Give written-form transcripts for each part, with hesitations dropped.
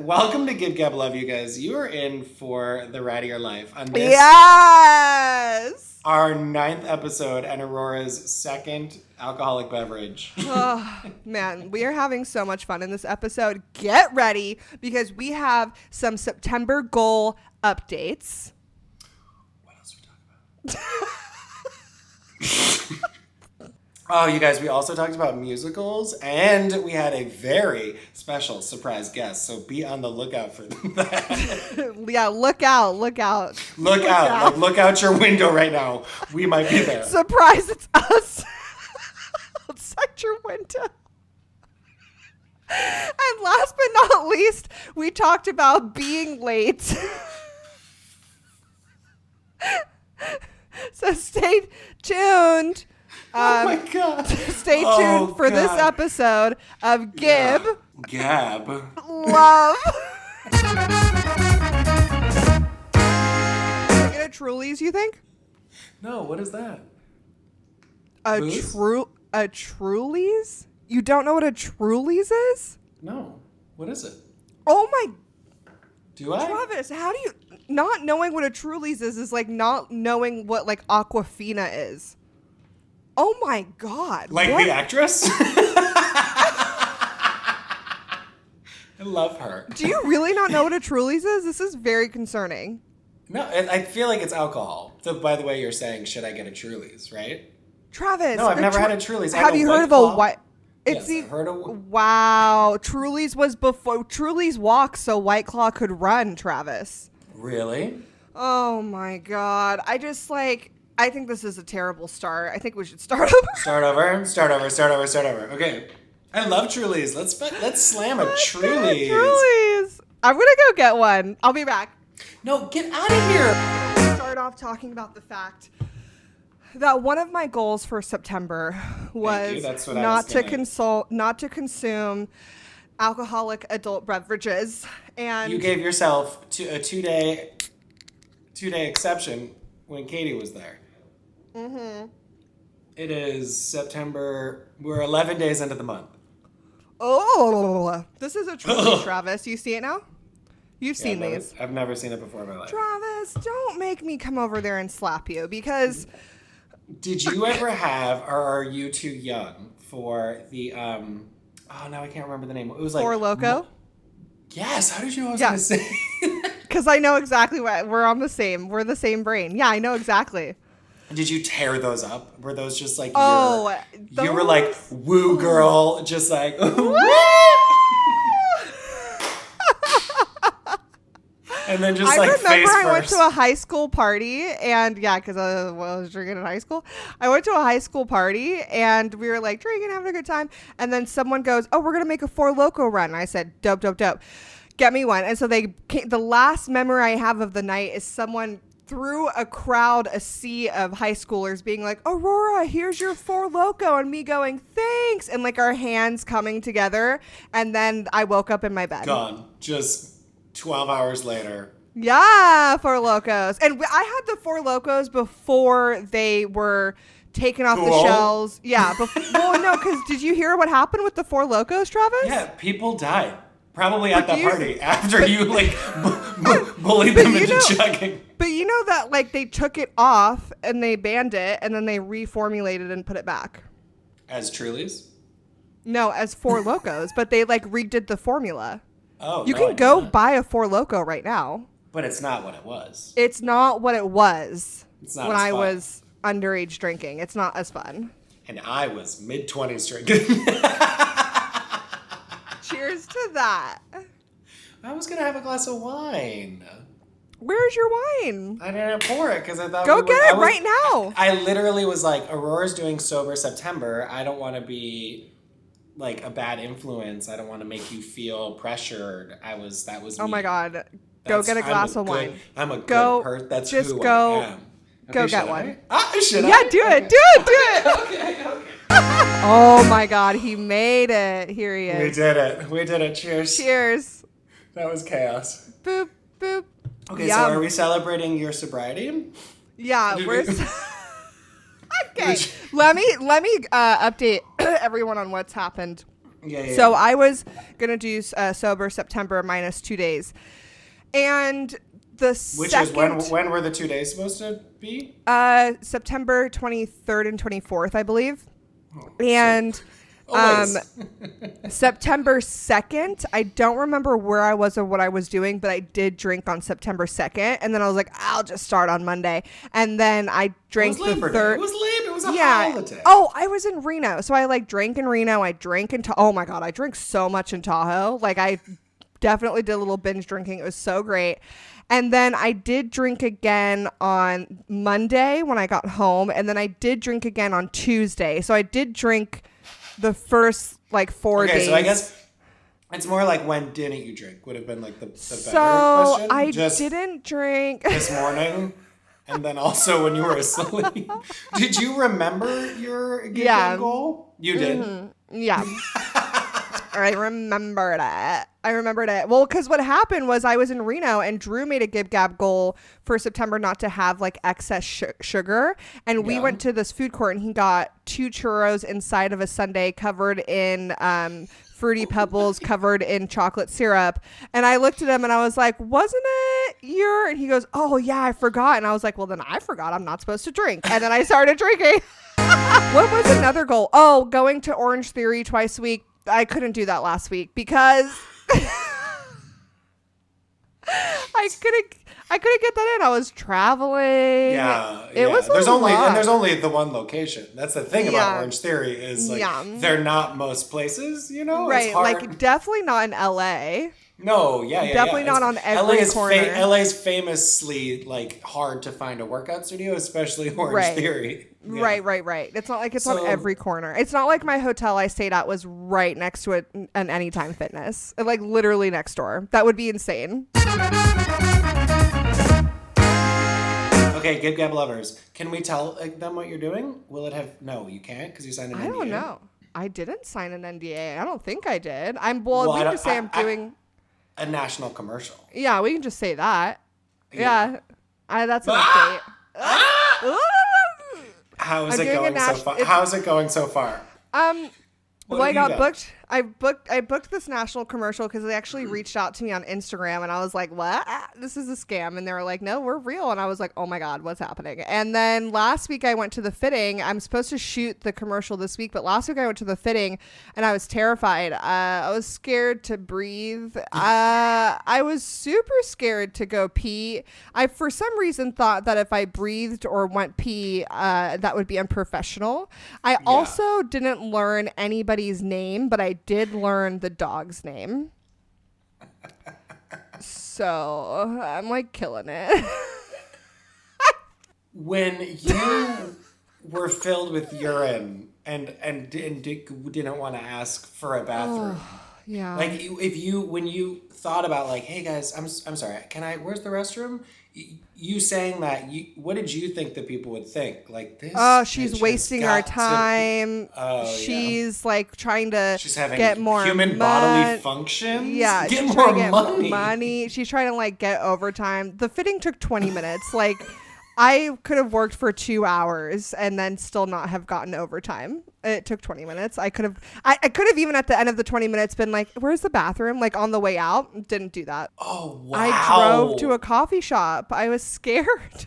Welcome to Gib Gab Love, you guys. You are in for the ride of your life on this. Yes! Our 9th episode and Aurora's second alcoholic beverage. Oh, man, we are having so much fun in this episode. Get ready because we have some September goal updates. What else are we talking about? Oh, you guys, we also talked about musicals, and we had a very special surprise guest, so be on the lookout for that. Yeah, look out. Look out. Like, look out your window right now. We might be there. Surprise, it's us. Outside your window. And last but not least, we talked about being late. So stay tuned. Oh my God. Stay tuned for this episode of Gib Gab Love. Get a Truly's, you think? No, what is that? A Truly's? You don't know what a Truly's is? No. What is it? Oh my Do I? Travis, how do you not knowing what a Truly's is like not knowing what like Aquafina is? Oh my God. Like what? the actress? I love her. Do you really not know what a Truly's is? This is very concerning. No, I feel like it's alcohol. So, by the way, you're saying, should I get a Truly's, right? Travis. No, I've never had a Truly's. Have you heard of a white? Yes, I've heard of. Wow. Truly's was before. Truly's walked so White Claw could run, Travis. Really? Oh my God. I think this is a terrible start. I think we should start over. Start over. Okay. I love Truly's. Let's slam a Truly's. Truly's. I'm going to go get one. I'll be back. No, get out of here. Start off talking about the fact that one of my goals for September was not to consume alcoholic adult beverages. And you gave yourself a two-day exception when Katie was there. Mm-hmm. It is September. We're 11 days into the month. Oh, this is a Truly, Travis. You see it now? You've seen these. I've never seen it before in my life. Travis, don't make me come over there and slap you because... Did you ever have, or are you too young for the, now I can't remember the name. It was like... Four Loko? Yes, how did you know I was going to say because I know exactly what, we're the same brain. Yeah, I know exactly. Did you tear those up? Were those just like, you were like, woo girl, just like, and then just like face first. I remember I went to a high school party and because I was drinking in high school. I went to a high school party and we were like drinking, having a good time. And then someone goes, oh, we're going to make a Four Loko run. And I said, dope. Get me one. And so the last memory I have of the night is someone through a sea of high schoolers being like, Aurora, here's your Four Loko. And me going, thanks. And like our hands coming together. And then I woke up in my bed. Gone. Just 12 hours later. Yeah, Four Lokos. And I had the Four Lokos before they were taken off the shelves. Yeah. Well, no, because did you hear what happened with the Four Lokos, Travis? Yeah, people died. Probably at that party after you like bullied them into chugging. But you know that like they took it off and they banned it and then they reformulated and put it back. As Truly's? No, as Four Lokos. But they like redid the formula. Oh, you can go buy a Four Loko right now. But it's not what it was. It's not what it was it's not when I was underage drinking. It's not as fun. And I was mid-20s drinking. Cheers to that. I was going to have a glass of wine. Where's your wine? I didn't pour it because I thought... Go get it right now. I literally was like, Aurora's doing Sober September. I don't want to be... like a bad influence. I don't want to make you feel pressured. That was me. Oh my God. Go get a glass of wine. I'm a good person. That's just who go, I am. Go get one. Should I? Yeah, do it. Okay. Oh my God. He made it. Here he is. We did it. Cheers. Cheers. That was chaos. Boop, boop. Okay, so are we celebrating your sobriety? Yeah, we're... Okay, let me update everyone on what's happened Yeah. So I was going to do sober September minus 2 days. And the Which second... is when were the 2 days supposed to be? September 23rd and 24th, I believe. Oh, And September 2nd, I don't remember where I was or what I was doing, but I did drink on September 2nd. And then I was like, I'll just start on Monday. And then I drank the third. It was late. It was a holiday. Oh, I was in Reno. So I like drank in Reno. I drank in oh my God, I drank so much in Tahoe. Like I definitely did a little binge drinking. It was so great. And then I did drink again on Monday when I got home. And then I did drink again on Tuesday. So I did drink the first like 4 days. So I guess it's more like when didn't you drink would have been like the better question. So I didn't drink this morning. And then also when you wwere asleep. Did you remember your GibGab goal? You did? Mm-hmm. Yeah. I remembered it. Well, because what happened was I was in Reno and Drew made a GibGab goal for September not to have like excess sugar. And we went to this food court and he got 2 churros inside of a sundae covered in Fruity Pebbles covered in chocolate syrup. And I looked at him and I was like, wasn't it your? And he goes, oh yeah, I forgot. And I was like, well, then I forgot I'm not supposed to drink. And then I started drinking. What was another goal? Oh, going to Orange Theory twice a week. I couldn't do that last week because I couldn't get that in. I was traveling. Yeah. It was there's only the one location. That's the thing about Orange Theory is like they're not most places, you know? Right. It's hard. Like definitely not in LA. No, definitely not on every corner. LA's famously like hard to find a workout studio, especially Orange Theory. Yeah. Right. It's not like it's on every corner. It's not like my hotel I stayed at was right next to an Anytime Fitness. Like literally next door. That would be insane. Okay, Gib Gab lovers. Can we tell them what you're doing? Will it have... No, you can't because you signed an NDA. I don't know. I didn't sign an NDA. I don't think I did. I'm doing... A national commercial. Yeah, we can just say that. Yeah. That's an update. How's it going so far? Well, I got booked. I booked this national commercial because they actually reached out to me on Instagram, and I was like, "What? This is a scam." And they were like, "No, we're real." And I was like, "Oh my God, what's happening?" And then last week I went to the fitting. I'm supposed to shoot the commercial this week, but last week I went to the fitting, and I was terrified. I was scared to breathe. I was super scared to go pee. I, for some reason, thought that if I breathed or went pee, that would be unprofessional. I also didn't learn anybody's name, but I did learn the dog's name. So I'm like killing it. When you were filled with urine and didn't want to ask for a bathroom. Yeah. Like when you thought about like, hey guys, I'm sorry, where's the restroom? You saying that, what did you think that people would think? Like this? Oh, she's wasting our time. She's like trying to get more human bodily function. Yeah, get more money. She's trying to like get overtime. The fitting took 20 minutes. Like I could have worked for 2 hours and then still not have gotten overtime. It took 20 minutes. I could have even at the end of the 20 minutes been like, where's the bathroom? Like on the way out. Didn't do that. Oh, wow. I drove to a coffee shop. I was scared.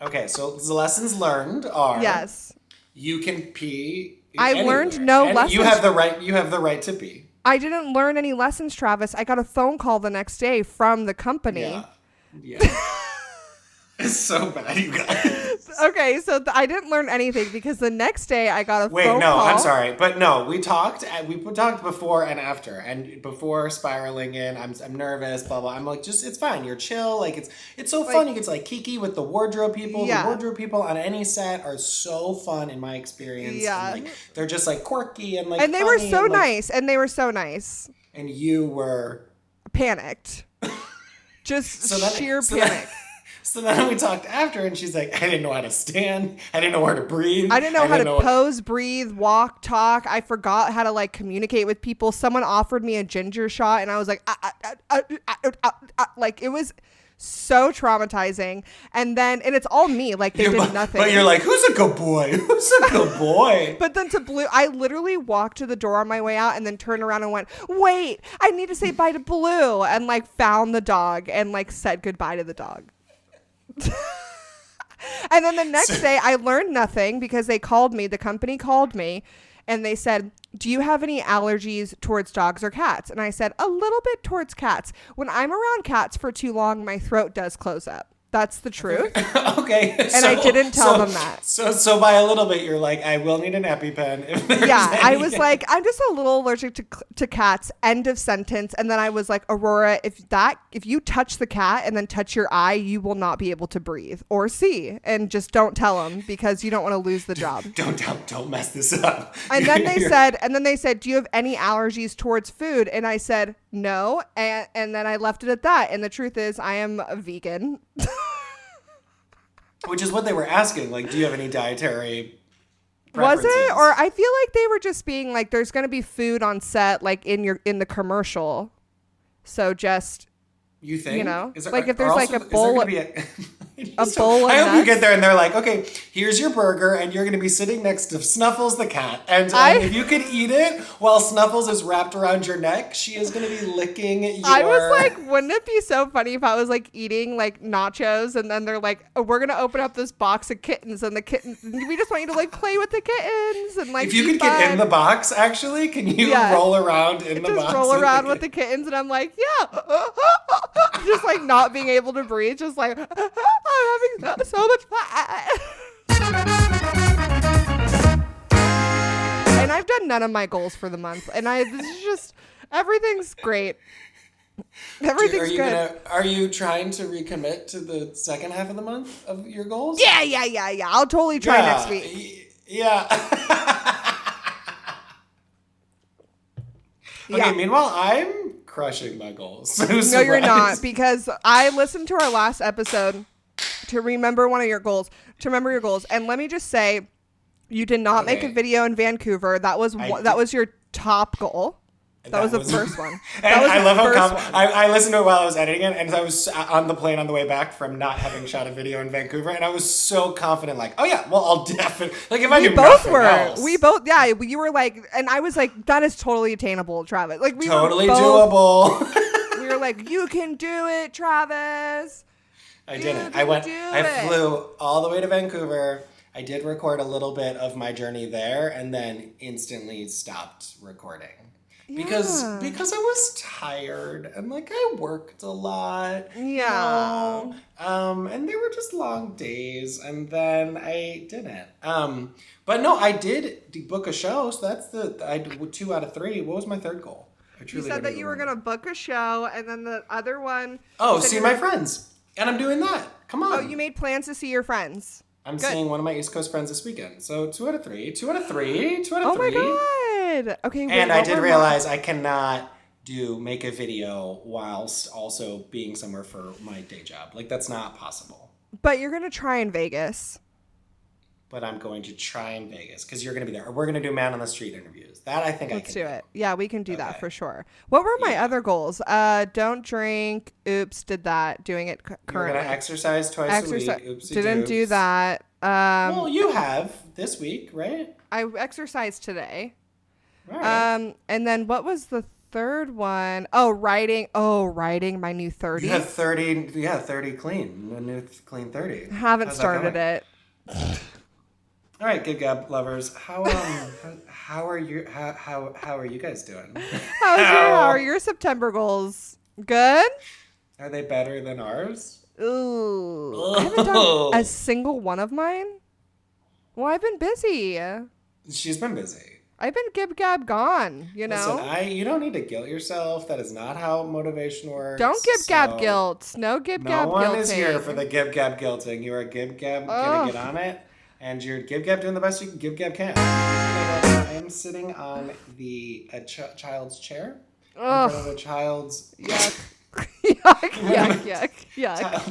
Okay, so the lessons learned are yes, you can pee. I anywhere. learned no lessons. You have the right to pee. I didn't learn any lessons, Travis. I got a phone call the next day from the company. Yeah. It's so bad, you guys. Okay, so I didn't learn anything because the next day I got a phone call. Wait, no, I'm sorry. But no, we talked before and after. And before spiraling in, I'm nervous, blah, blah. I'm like, it's fine. You're chill. Like, it's so fun. You get to, like, kiki with the wardrobe people. Yeah. The wardrobe people on any set are so fun in my experience. Yeah. And, like, they're just, like, quirky and, like, and they were so nice. And they were so nice. And you were... panicked. Just sheer panic. So then we talked after, and she's like, I didn't know how to stand. I didn't know where to breathe. I didn't know how to pose, breathe, walk, talk. I forgot how to, like, communicate with people. Someone offered me a ginger shot, and I was like, like, it was So traumatizing. And it's all me. Like they did nothing. But you're like, who's a good boy? Who's a good boy? But then I literally walked to the door on my way out and then turned around and went, wait, I need to say bye to Blue, and like found the dog and like said goodbye to the dog. And then the next day I learned nothing because the company called me and they said, do you have any allergies towards dogs or cats? And I said, a little bit towards cats. When I'm around cats for too long, my throat does close up. That's the truth. Okay. And I didn't tell them that. So by a little bit, you're like, I will need an EpiPen. I was like, I'm just a little allergic to cats. End of sentence. And then I was like, Aurora, if you touch the cat and then touch your eye, you will not be able to breathe or see. And just don't tell them because you don't want to lose the job. Don't mess this up. And then they said, do you have any allergies towards food? And I said, no. And then I left it at that. And the truth is I am a vegan. Which is what they were asking. Like, do you have any dietary preferences? Was it? Or I feel like they were just being like, there's going to be food on set, like in the commercial. So just, you think? You know, is there, like if there's like a bowl of I hope you get there and they're like, okay, here's your burger and you're going to be sitting next to Snuffles the cat. And if you could eat it while Snuffles is wrapped around your neck, she is going to be licking your... I was like, wouldn't it be so funny if I was like eating like nachos and then they're like, oh, we're going to open up this box of kittens and the kittens, we just want you to like play with the kittens and like... If you could get in the box, actually, can you roll around in the box? Just roll around with the kittens and I'm like, yeah. Just like not being able to breathe, just like... I'm having so much fun. And I've done none of my goals for the month. And this is just, everything's great. Everything's good. Are you trying to recommit to the second half of the month of your goals? Yeah. I'll totally try next week. Yeah. Okay, meanwhile, I'm crushing my goals. No, you're not, because I listened to our last episode to remember your goals. And let me just say, you did not make a video in Vancouver. That was your top goal. That was the first one. And I love how I listened to it while I was editing it, and I was on the plane on the way back from not having shot a video in Vancouver, and I was so confident, like, oh yeah, well, I'll definitely, like, if I do nothing else. We both, yeah, you were like, and I was like, that is totally attainable, Travis. Like, we totally were doable. We were like, you can do it, Travis. I didn't. I flew all the way to Vancouver. I did record a little bit of my journey there, and then instantly stopped recording. Because I was tired and like I worked a lot. Yeah. You know? And they were just long days, and then I didn't. But no, I did book a show, so that's I did 2 out of 3. What was my third goal? You said that you were gonna book a show, and then the other one. Oh, see my friends, and I'm doing that. Come on. Oh, you made plans to see your friends. I'm seeing one of my East Coast friends this weekend. So 2 out of 3. 2 out of 3. 2 out of 3. Oh my god. Okay. And I did realize I cannot make a video whilst also being somewhere for my day job. Like, that's not possible. But you're going to try in Vegas. But I'm going to try in Vegas because you're going to be there. Or we're going to do man on the street interviews. That I think Let's I can do it. Yeah, we can do that for sure. What were my other goals? Don't drink. Oops, did that. Doing it currently. You're going to exercise twice a week. Oopsie Didn't do that. Well, you have this week, right? I exercised today. Right. And then what was the third one? Oh, writing my new 30. You have 30. Yeah, 30 clean. A new clean 30. Haven't started it. All right, Gib Gab lovers. How are you? How are you guys doing? How are your September goals? Good. Are they better than ours? Ooh, I haven't done a single one of mine. Well, I've been busy. She's been busy. I've been Gib Gab gone, you know? Listen, you don't need to guilt yourself. That is not how motivation works. Don't Gib Gab guilt. No Gib Gab guilting. No one is here for the Gib Gab guilting. You are Gib Gab gonna get on it. And you're Gib Gab doing the best you can Gib Gab can. I am sitting on the child's chair. In front of a child's... yuck.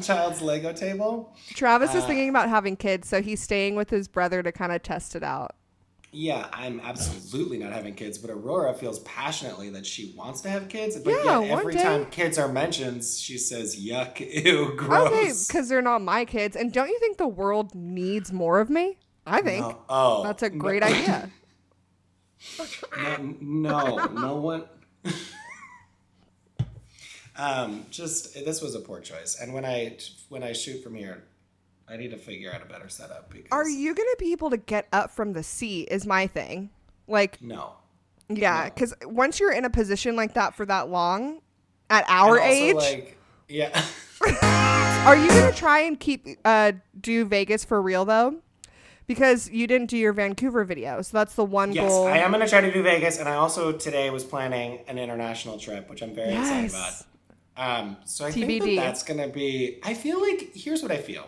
Child's Lego table. Travis is thinking about having kids, so he's staying with his brother to kind of test it out. Yeah, I'm absolutely not having kids, but Aurora feels passionately that she wants to have kids, but Yeah, yet one every day. time kids are mentioned, she says, yuck, ew, Okay, gross. because they're not my kids. And don't you think the world needs more of me? I think No, oh, that's a no, great idea. no one. Just this was a poor choice, and when I shoot from here, I need to figure out a better setup because Are you going to be able to get up from the seat is my thing. Like, no, yeah, no. because once you're in a position like that for that long, at And our also, age, like, yeah. are you going to try and do Vegas for real though? Because you didn't do your Vancouver video. So that's the one Yes, goal. I am going to try to do Vegas, and I also today was planning an international trip, which I'm very excited about. So I think TBD. that's going to be. I feel like here's what I feel.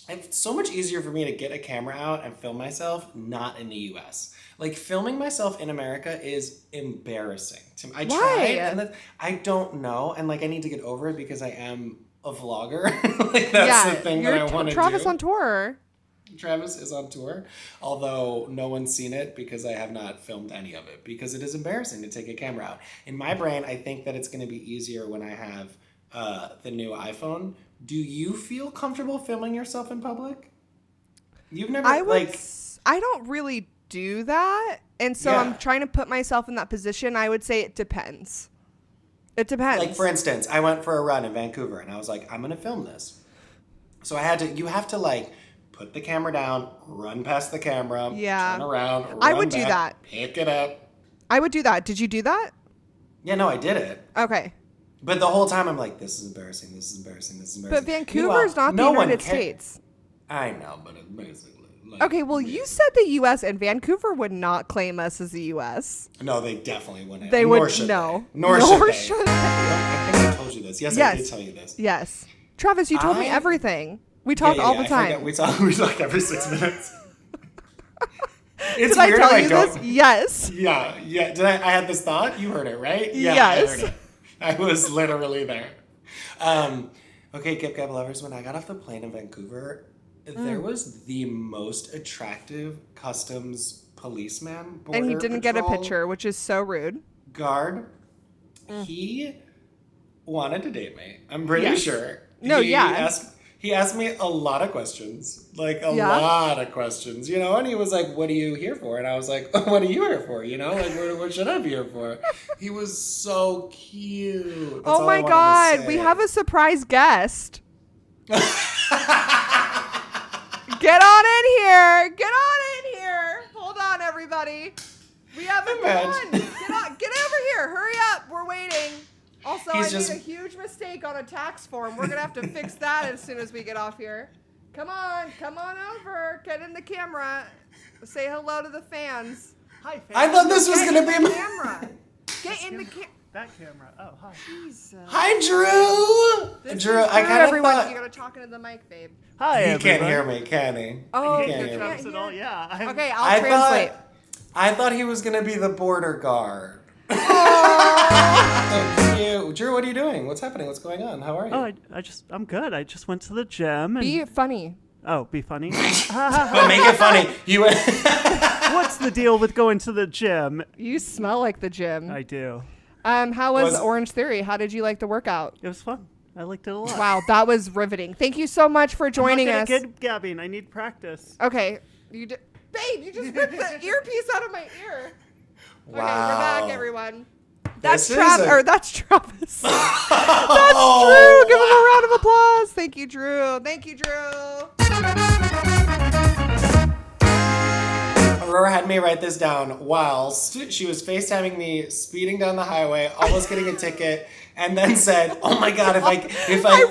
It's so much easier for me to get a camera out and film myself not in the U.S. Like filming myself in America is embarrassing. I Why? tried, and I don't know, and like I need to get over it because I am a vlogger. Like that's the thing that I want to do. Travis on tour. Travis is on tour, although no one's seen it because I have not filmed any of it because it is embarrassing to take a camera out. In my brain, I think that it's going to be easier when I have the new iPhone. Do you feel comfortable filming yourself in public? You've never I don't really do that, and so Yeah. I'm trying to put myself in that position. I would say it depends. It depends. Like for instance, I went for a run in Vancouver and I was like, I'm going to film this. So you have to like put the camera down, run past the camera, Yeah. turn around, I run would do back, that. pick it up. I would do that. Did you do that? Yeah, no, I did it. Okay. But the whole time I'm like, this is embarrassing, this is embarrassing, this is But embarrassing. Vancouver's Meanwhile, not the United States. I know, but it's basically like, Okay, well, you said the U.S. and Vancouver would not claim us as the U.S. No, they definitely wouldn't. They Nor would should no. they. Nor should they. they. I think I told you this. Yes, I did tell you this. Yes. Travis, you told me everything. We talk all the I time. forget. We talk every 6 minutes. It's Did I weird tell if you don't. this? Yes. Yeah. Did I had this thought? You heard it, right? Yeah, Yes. I heard it. I was literally there. Okay, Gib Gab Lovers, when I got off the plane in Vancouver, there was the most attractive customs policeman, border And he didn't get a patrol picture, which is so rude. guard. He wanted to date me. I'm pretty sure. No, He yeah. He asked me a lot of questions, like a Yeah? lot of questions, you know, and he was like, what are you here for? And I was like, what are you here for? You know, like, what should I be here for? He was so cute. That's Oh all my I wanted to God. say. We have a surprise guest. Get on in here. Get on in here. Hold on, everybody. We have a Imagine. Get over here. Hurry up. We're waiting. Also, He's I just- made a huge mistake on a tax form. We're going to have to fix that as soon as we get off here. Come on over. Get in the camera. Say hello to the fans. Hi, fans. I thought this was Get going to in be the camera. Get in the camera. That camera. Oh, hi. Jesus. Hi, Drew. This Drew, is I kind of everyone. thought You gotta talk into the mic, babe. Hi, he everybody. can't hear me, can he? Oh, he Can't can't hear hear me. Travis at all. Yeah. Okay, I'll I translate. I thought he was gonna be the border guard. Thank you, Drew. What are you doing? What's happening? What's going on? How are you? Oh, I'm good. I just went to the gym. And, Be funny. be funny. But make it funny. You. What's the deal with going to the gym? You smell like the gym. I do. How was Was- Orange Theory? How did you like the workout? It was fun. I liked it a lot. Wow, that was riveting. Thank you so much for joining I'm us. not good at gabbing. I need practice. Okay, babe, you just ripped the earpiece out of my ear. Wow. Okay, we're back, everyone. That's This is Travis. a- Or that's Travis. That's Drew. Give him a round of applause. Thank you, Drew. Thank you, Drew. Aurora had me write this down while she was FaceTiming me, speeding down the highway, almost getting a ticket, and then said, "Oh my God, if I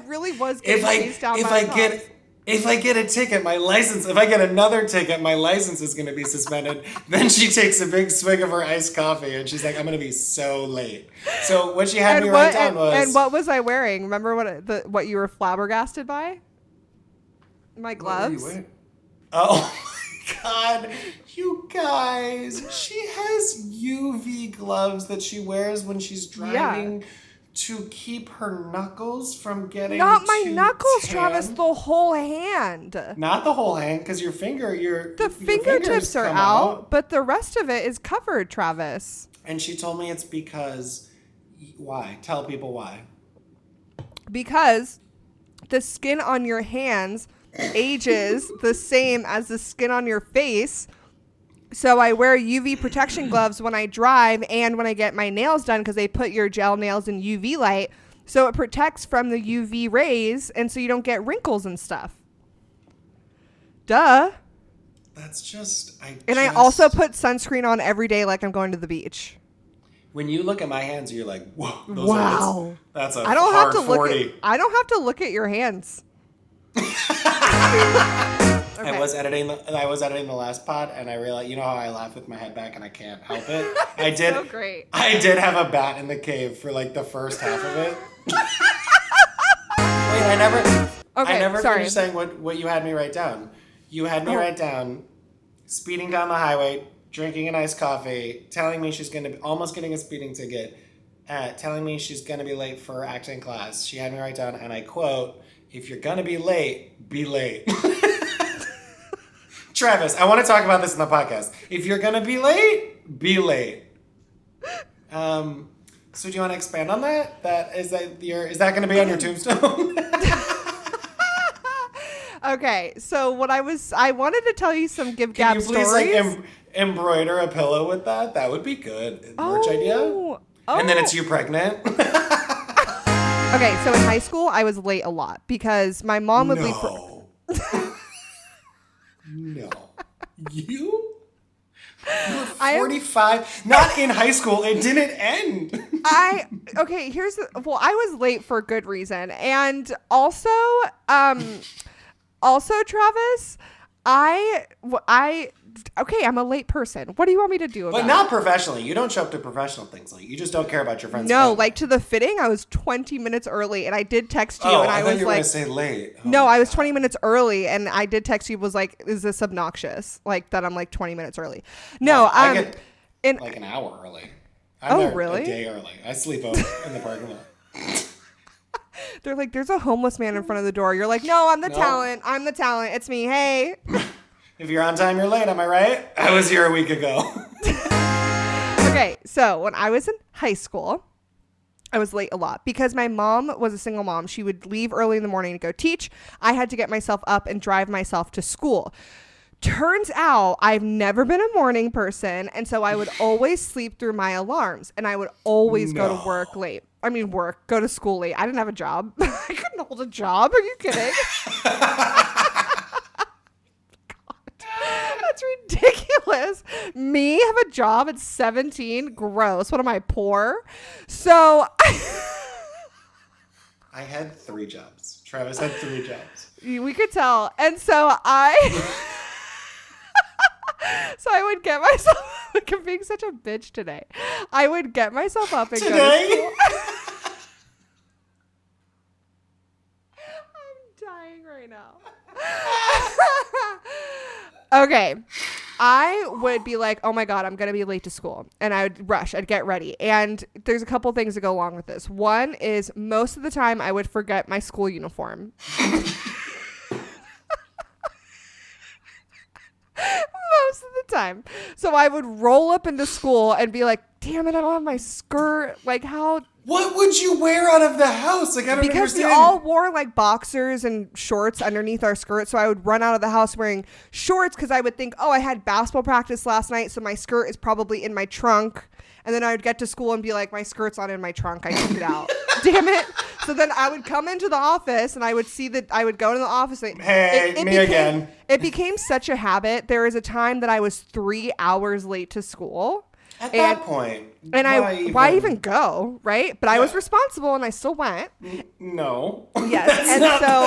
really was getting chased down by cops. If I get a ticket, if I get another ticket, my license is going to be suspended." Then she takes a big swig of her iced coffee and she's like, "I'm going to be so late." So what she had me write down was... And what was I wearing? Remember what you were flabbergasted by? My gloves. Oh my God, you guys. She has UV gloves that she wears when she's driving to keep her knuckles from getting Not my too knuckles, tan. Travis, the whole hand. Not the whole hand, because your The fingertips are out, but the rest of it is covered, Travis. And she told me it's because... Why? Tell people why. Because the skin on your hands ages the same as the skin on your face. So I wear UV protection gloves when I drive and when I get my nails done because they put your gel nails in UV light. So it protects from the UV rays and so you don't get wrinkles and stuff. Duh. That's just... I also put sunscreen on every day like I'm going to the beach. When you look at my hands, you're like, whoa. Wow. That's a I don't hard have to 40. I don't have to look at your hands. Okay. I was editing the last pod, and I realized, you know how I laugh with my head back, and I can't help it. I did. So great. I did have a bat in the cave for like the first half of it. Wait, I never sorry. finished saying what you had me write down. You had me write down speeding down the highway, drinking an iced coffee, telling me she's almost getting a speeding ticket, telling me she's gonna be late for acting class. She had me write down, and I quote, "If you're gonna be late, be late." Travis, I want to talk about this in the podcast. If you're gonna be late, be late. So do you want to expand on that? Is that gonna be on your tombstone? Okay, so I wanted to tell you some Gib Can Gab you please stories. embroider a pillow with that? That would be good. Merch idea. And then it's you pregnant. Okay, so in high school, I was late a lot because my mom would leave for... No. You were 45. Not in high school. It didn't end. I was late for good reason. And also Travis, I'm a late person. What do you want me to do about it? But not professionally. You don't show up to professional things. Like, you just don't care about your friends. No, like to the fitting, I was 20 minutes early and I did text you and I was you were like, going to say late. Oh no, I was 20 minutes early and I did text you, was like, is this obnoxious? Like that I'm like 20 minutes early. No, I get like an hour early. I'm there really? A day early. I sleep over in the parking lot. They're like, there's a homeless man in front of the door. You're like, no, I'm the talent. I'm the talent. It's me. Hey. If you're on time, you're late. Am I right? I was here a week ago. Okay, so when I was in high school, I was late a lot because my mom was a single mom. She would leave early in the morning to go teach. I had to get myself up and drive myself to school. Turns out I've never been a morning person, and so I would always sleep through my alarms, and I would always go to work late. Go to school late. I didn't have a job. I couldn't hold a job. Are you kidding? That's ridiculous. Me have a job at 17? Gross. What am I, poor? So I had 3 jobs. Travis had 3 jobs. We could tell. And so I would get myself, like, I'm being such a bitch today. I would get myself up and go to school. I'm dying right now. Okay. I would be like, oh my God, I'm going to be late to school. And I would rush. I'd get ready. And there's a couple things that go along with this. One is most of the time I would forget my school uniform. Most of the time. So I would roll up into school and be like, damn it, I don't have my skirt. Like, how... What would you wear out of the house? Like, I don't because understand. we all wore like boxers and shorts underneath our skirts. So I would run out of the house wearing shorts because I would think, oh, I had basketball practice last night, so my skirt is probably in my trunk. And then I would get to school and be like, my skirt's not in my trunk. I took it out. Damn it. So then I would come into the office and I would see that I would go to the office. And again. It became such a habit. There was a time that I was 3 hours late to school. At that point. And why even go, right? But I was responsible and I still went. No. Yes.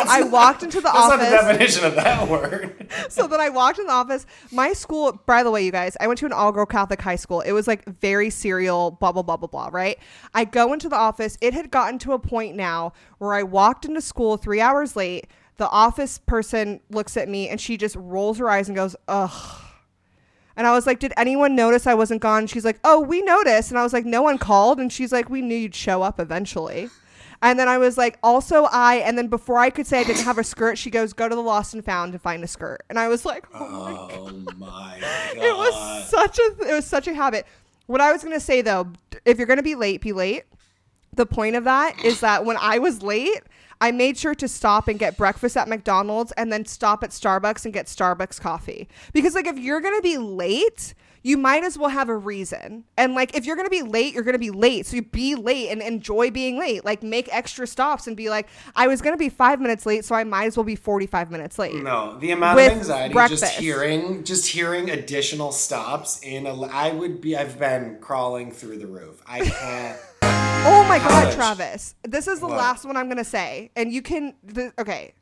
I walked into the office. That's not the definition of that word. So then I walked in the office. My school, by the way, you guys, I went to an all-girl Catholic high school. It was like very serial, blah, blah, blah, blah, blah, right? I go into the office. It had gotten to a point now where I walked into school 3 hours late. The office person looks at me and she just rolls her eyes and goes, ugh. And I was like, did anyone notice I wasn't gone? She's like, oh, we noticed. And I was like, no one called. And she's like, we knew you'd show up eventually. And then I was like, and then before I could say I didn't have a skirt, she goes, go to the Lost and Found to find a skirt. And I was like, oh my God. It was such a habit. What I was going to say though, if you're going to be late, be late. The point of that is that when I was late, I made sure to stop and get breakfast at McDonald's and then stop at Starbucks and get Starbucks coffee. Because like if you're going to be late, you might as well have a reason. And like, if you're going to be late, you're going to be late. So you be late and enjoy being late. Like make extra stops and be like, I was going to be 5 minutes late, so I might as well be 45 minutes late. No, the amount of anxiety just hearing additional stops I've been crawling through the roof. I can't. Oh my God, Travis. This is the last one I'm going to say. And you can, okay.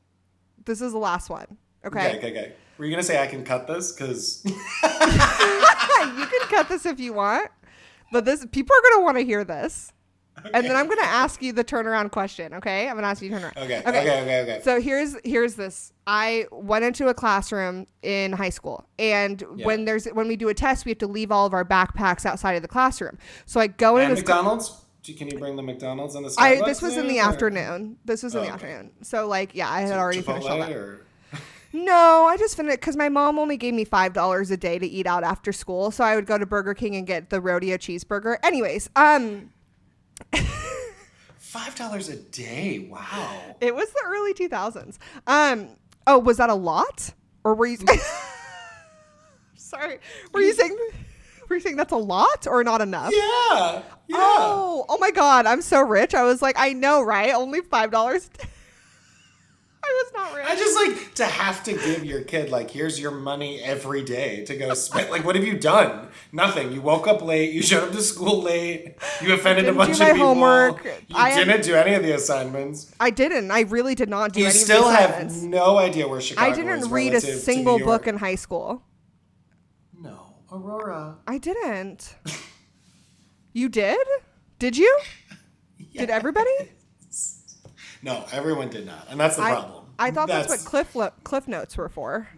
This is the last one. Okay. Were you going to say I can cut this? Because you can cut this if you want, but people are going to want to hear this. Okay. And then I'm going to ask you the turnaround question. Okay. I'm going to ask you to turn around. Okay. So here's this. I went into a classroom in high school, and when we do a test, we have to leave all of our backpacks outside of the classroom. So I go into McDonald's. Can you bring the McDonald's and the Starbucks? This was in the afternoon. So like, I had already finished all that. No, I just finished because my mom only gave me $5 a day to eat out after school. So I would go to Burger King and get the rodeo cheeseburger. Anyways, $5 a day. Wow. It was the early 2000s. Oh, was that a lot? Or were you sorry. Were you saying that's a lot or not enough? Yeah. Oh my God. I'm so rich. I was like, I know, right? Only $5. I was not rich. I just like to have to give your kid like, here's your money every day to go spend. Like, what have you done? Nothing. You woke up late. You showed up to school late. You offended a bunch of people. Homework. You didn't do any of the assignments. I didn't. I really did not do any of the assignments. You assignments. still have no idea where Chicago is. I didn't read a single book in high school. No. Aurora. I didn't. You did? Did you? Yes. Did everybody? No, everyone did not. And that's the problem. I thought that's what Cliff Notes were for.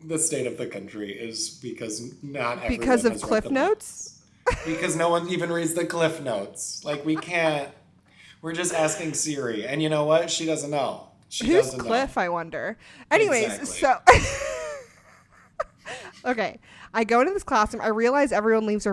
The state of the country is because not everyone because of Cliff Notes? Because no one even reads the Cliff Notes. Like, we can't. We're just asking Siri. And you know what? She doesn't know. Who's Cliff, I wonder? Anyways, exactly. Okay. I go into this classroom. I realize everyone left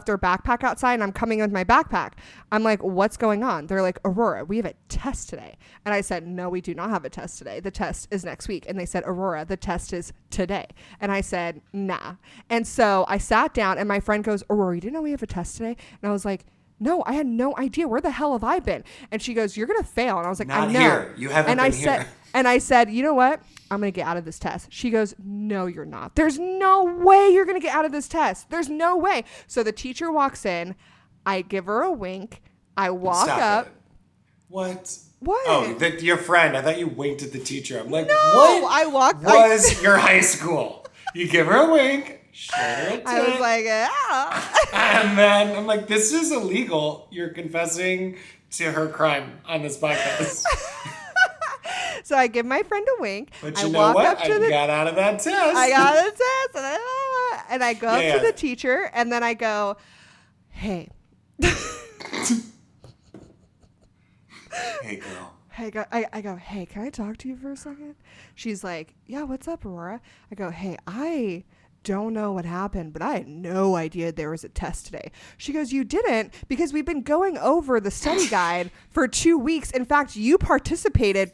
their backpack outside, and I'm coming with my backpack. I'm like, what's going on? They're like, Aurora, we have a test today. And I said, no, we do not have a test today. The test is next week. And they said, Aurora, the test is today. And I said, nah. And so I sat down, and my friend goes, Aurora, you didn't know we have a test today? And I was like, no, I had no idea. Where the hell have I been? And she goes, you're going to fail. And I was like, I know. Here. You haven't been here. And I said, you know what? I'm going to get out of this test. She goes, no, you're not. There's no way you're going to get out of this test. There's no way. So the teacher walks in. I give her a wink. I walk up. What? What? Oh, your friend. I thought you winked at the teacher. I'm like, no, what I walked. was your high school? You give her a wink. I was like, And then I'm like, this is illegal. You're confessing to her crime on this podcast. So I give my friend a wink. But you know what? I got out of that test. I got out of the test. And I go up to the teacher. And then I go, hey. Hey, girl. I go, hey, can I talk to you for a second? She's like, yeah, what's up, Aurora? I go, hey, I don't know what happened, but I had no idea there was a test today. She goes, you didn't, because we've been going over the study guide for 2 weeks. In fact, you participated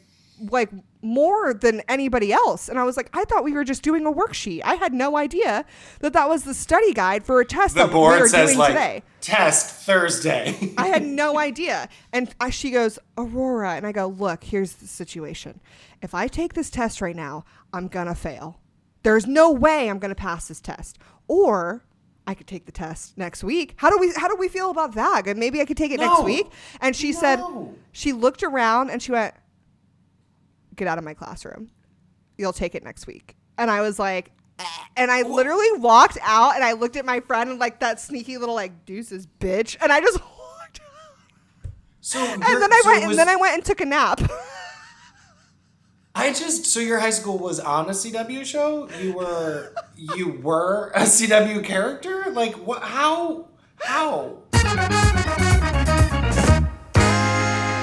like more than anybody else. And I was like, I thought we were just doing a worksheet. I had no idea that was the study guide for a test that we were doing today. Test Thursday. I had no idea. And she goes, Aurora. And I go, look, here's the situation. If I take this test right now, I'm going to fail. There's no way I'm going to pass this test. Or I could take the test next week. How do we feel about that? And maybe I could take it next week. And she said, she looked around and she went, get out of my classroom. You'll take it next week. And I was like, and I literally walked out and I looked at my friend and like that sneaky little like deuces bitch. And I just walked out. And then I went and took a nap. So your high school was on a CW show? You were a CW character? Like, what? How?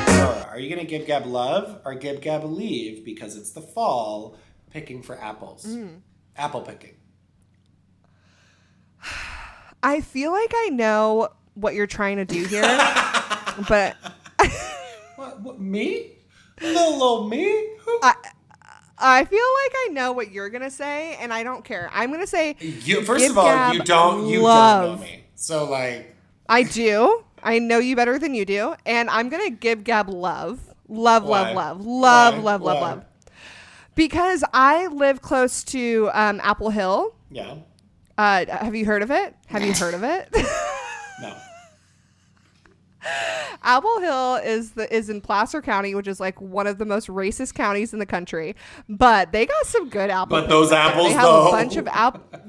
Aurora, are you going to Gib Gab Love or Gib Gab Leave because it's the fall picking for apples? Apple picking. I feel like I know what you're trying to do here, but What, me? Little old me? I feel like I know what you're gonna say, and I don't care. I'm gonna say First of all, you don't know me. So like I do. I know you better than you do, and I'm gonna Gib Gab Love. Love. Because I live close to Apple Hill. Yeah. Have you heard of it? No. Apple Hill is in Placer County, which is like one of the most racist counties in the country. But they got some good apples. But those apples, they have a bunch of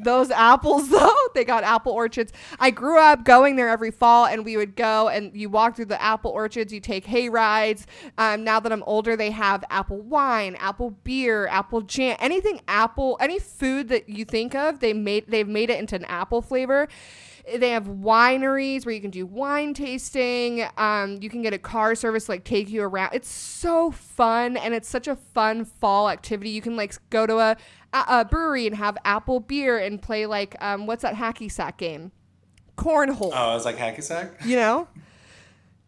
those apples, though. They got apple orchards. I grew up going there every fall, and we would go and you walk through the apple orchards. You take hay rides. Now that I'm older, they have apple wine, apple beer, apple jam, anything apple, any food that you think of. They've made it into an apple flavor. They have wineries where you can do wine tasting. You can get a car service, like take you around. It's so fun, and it's such a fun fall activity. You can like go to a brewery and have apple beer and play like what's that hacky sack game? Cornhole. Oh, it's like hacky sack? You know?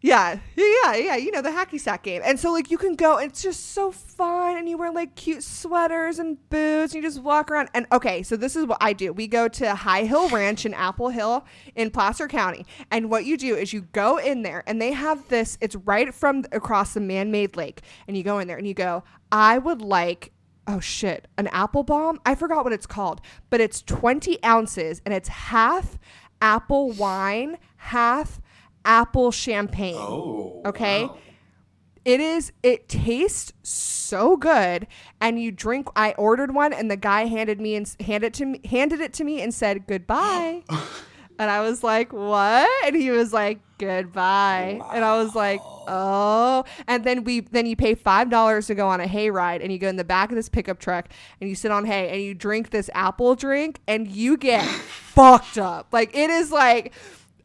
Yeah. You know, the hacky sack game. And so, like, you can go, it's just so fun. And you wear, like, cute sweaters and boots. And you just walk around. And, okay, so this is what I do. We go to High Hill Ranch in Apple Hill in Placer County. And what you do is you go in there, and they have this, it's right from across the man-made lake. And you go in there, and you go, I would like, oh, shit, an apple bomb? I forgot what it's called. But it's 20 ounces, and it's half apple wine, half apple champagne. Oh, okay. Wow. It tastes so good, and you drink. I ordered one, and the guy handed it to me and said goodbye. And I was like, what? And he was like, goodbye. Wow. And I was like, oh. And then you pay $5 to go on a hay ride, and you go in the back of this pickup truck, and you sit on hay, and you drink this apple drink, and you get fucked up. Like, it is like,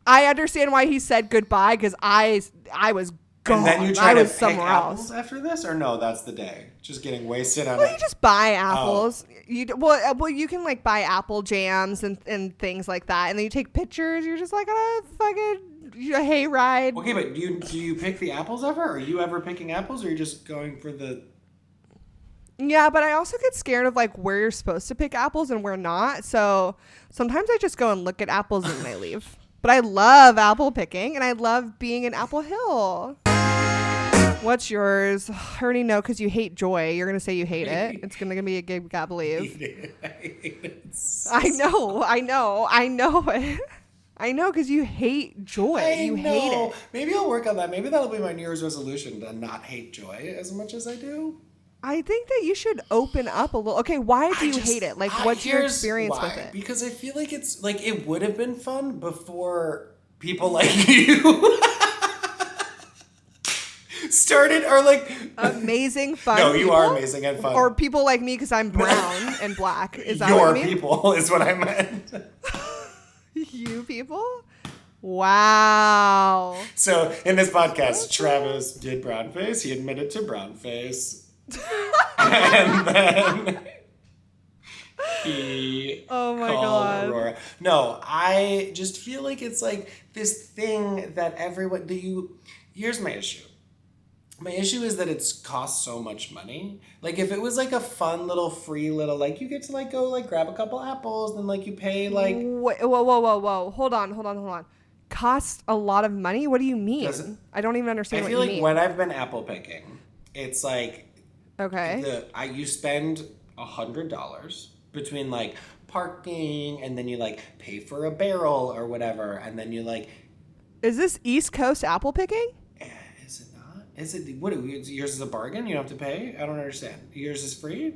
I understand why he said goodbye, because I was gone. And then you try I to was pick somewhere apples else. after this, or no? That's the day. Just getting wasted on. Well, you just buy apples. Well, you can like buy apple jams and things like that, and then you take pictures. You're just like on a fucking hay ride. Okay, but do you pick the apples ever? Are you ever picking apples, or are you just going for the? Yeah, but I also get scared of like where you're supposed to pick apples and where not. So sometimes I just go and look at apples and I leave. But I love apple picking, and I love being in Apple Hill. What's yours? I already know, because you hate joy. You're going to say you hate it. It's going to be a Gib Gab Love. I know it. I know, because you hate joy. Hate it. Maybe I'll work on that. Maybe that'll be my New Year's resolution, to not hate joy as much as I do. I think that you should open up a little. Okay, why do you hate it? Like, what's your experience with it? Because I feel like it's like it would have been fun before people like you started, or like amazing fun. No, you people? are amazing and fun. Or people like me because I'm brown and black. Is that what you mean? Your people is what I meant. You people? Wow. So in this podcast, Travis did brownface. He admitted to brownface. And then he called God. Aurora. No, I just feel like it's like this thing that everyone here's my issue. My issue is that it's costs so much money. Like if it was like a fun little free little, like you get to like go like grab a couple apples and like you pay like whoa. Hold on. Cost a lot of money? What do you mean? I don't even understand what you mean. I feel like when I've been apple picking, it's like okay. You spend $100 between like parking, and then you like pay for a barrel or whatever, and then you like. Is this East Coast apple picking? Is it not? Is it what? Yours is a bargain. You don't have to pay. I don't understand. Yours is free.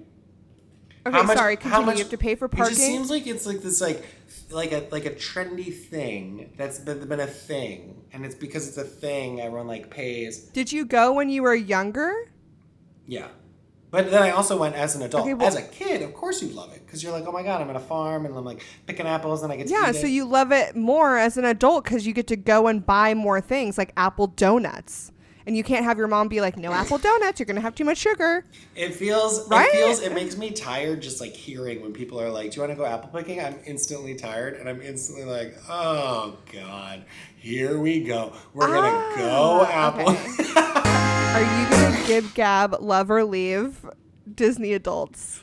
Okay, sorry. Continue. You have to pay for parking. It just seems like it's like this like a trendy thing that's been a thing, and it's because it's a thing everyone like pays. Did you go when you were younger? Yeah. But then I also went as an adult. Okay, well- as a kid, of course you love it. Because you're like, oh my God, I'm at a farm and I'm like picking apples and I get to Yeah, eat so it. you love it more as an adult because you get to go and buy more things like apple donuts. And you can't have your mom be like, no apple donuts, you're going to have too much sugar. It feels, Right? it makes me tired just like hearing when people are like, do you want to go apple picking? I'm instantly tired and I'm instantly like, oh God, here we go. We're going to go apple. Okay. Are you going to Gib Gab Love or Leave Disney adults?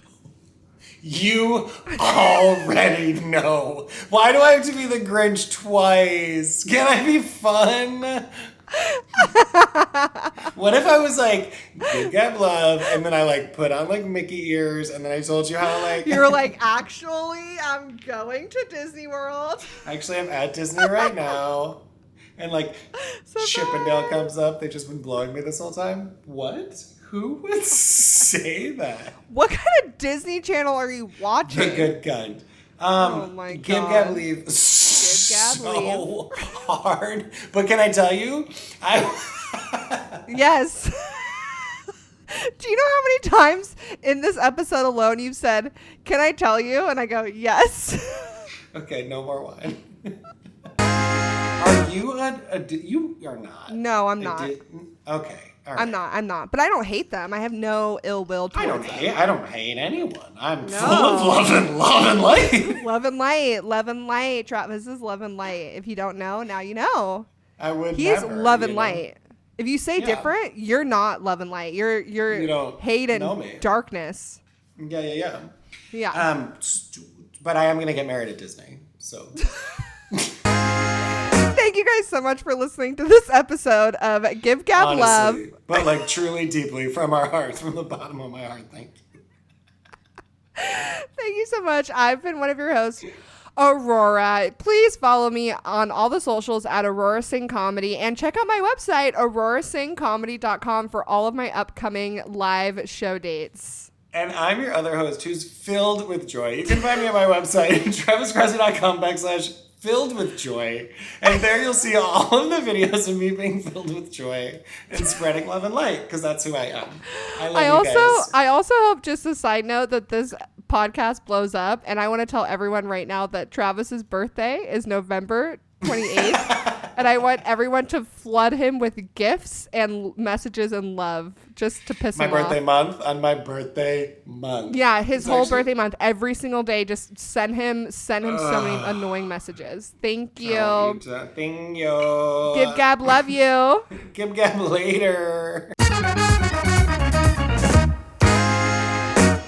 You already know. Why do I have to be the Grinch twice? Can I be fun? What if I was like, Gib Gab Love, and then I like put on like Mickey ears, and then I told you how like... You're like, actually, I'm going to Disney World. Actually, I'm at Disney right now. And like Surprise. Chippendale comes up. They've just been blowing me this whole time. What? Who would say that? What kind of Disney Channel are you watching? The good kind. Oh my Gib God. Gab Leave. Gab So hard. But can I tell you? Yes. Do you know how many times in this episode alone you've said, can I tell you? And I go, yes. Okay, no more wine. Are you you are not? No, I'm not. Okay. All right. I'm not. But I don't hate them. I have no ill will towards I don't hate anyone. I'm No. full of love and light. Love and light. Love and light. Travis is love and light. If you don't know, now you know. I would He never, is love and you know? light. If you say Yeah. different, you're not love and light. You're You don't hate know and me. darkness. Yeah. Yeah. But I am gonna get married at Disney. So Thank you guys so much for listening to this episode of Gib Gab Love. honestly, but like truly, deeply from our hearts, from the bottom of my heart. Thank you. Thank you so much. I've been one of your hosts, Aurora. Please follow me on all the socials at Aurora Sing Comedy and check out my website, aurorasingcomedy.com, for all of my upcoming live show dates. And I'm your other host who's filled with joy. You can find me on my website, traviscressy.com/filled with joy. And there you'll see all of the videos of me being filled with joy and spreading love and light, because that's who I am. I love you guys. I also hope, just a side note, that this podcast blows up. And I want to tell everyone right now that Travis's birthday is November 28th. And I want everyone to flood him with gifts and messages and love just to piss My him birthday off. month, on my birthday month. Yeah, his It's whole actually- birthday month, every single day, just send him so many annoying messages. Thank you. Thank you. Gib Gab, love you. Gib Gab later.